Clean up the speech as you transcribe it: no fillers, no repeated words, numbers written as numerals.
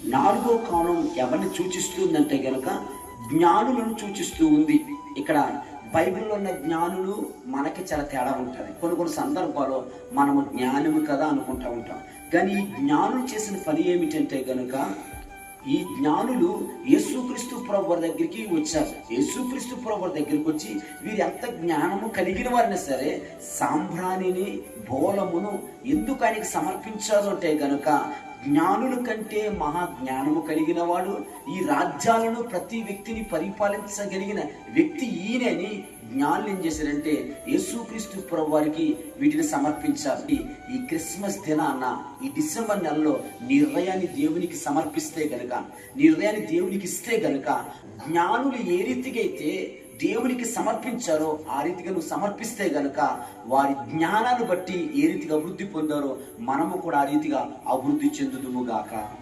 నాలుగో కోణం ఎవరిని సూచిస్తుందంటే గనక జ్ఞానులను సూచిస్తూ ఉంది. ఇక్కడ బైబిల్లో ఉన్న జ్ఞానులు మనకి చాలా తేడా ఉంటుంది. కొన్ని సందర్భాల్లో మనము జ్ఞానము కదా అనుకుంటూ ఉంటాం. కానీ ఈ జ్ఞానులు చేసిన పని ఏమిటంటే గనుక, ఈ జ్ఞానులు యేసుక్రీస్తు ప్రభువారి దగ్గరికి వచ్చారు. యేసుక్రీస్తు ప్రభువారి దగ్గరికి వచ్చి వీరు ఎంత జ్ఞానము కలిగిన వారిని సరే సాంబ్రాణిని బోలమును ఎందుకు ఆయనకి సమర్పించారు అంటే గనుక, జ్ఞానుల కంటే మహా జ్ఞానము కలిగిన వాడు, ఈ రాజ్యాలను ప్రతి వ్యక్తిని పరిపాలించగలిగిన వ్యక్తి ఈయనని జ్ఞానులు ఏం చేశారంటే యేసుక్రీస్తు ప్రభువారికి వీటిని సమర్పించారు. ఈ క్రిస్మస్ దినాన, ఈ డిసెంబర్ నెలలో నీ హృదయాన్ని దేవునికి సమర్పిస్తే గనుక, నీ హృదయాన్ని దేవునికి ఇస్తే గనుక, జ్ఞానులు ఏ రీతిగా అయితే దేవునికి సమర్పించారో ఆ రీతిగా నువ్వు సమర్పిస్తే గనుక, వారి జ్ఞానాన్ని బట్టి ఏ రీతిగా అభివృద్ధి పొందారో మనము కూడా ఆ రీతిగా అభివృద్ధి చెందుదుము గాక.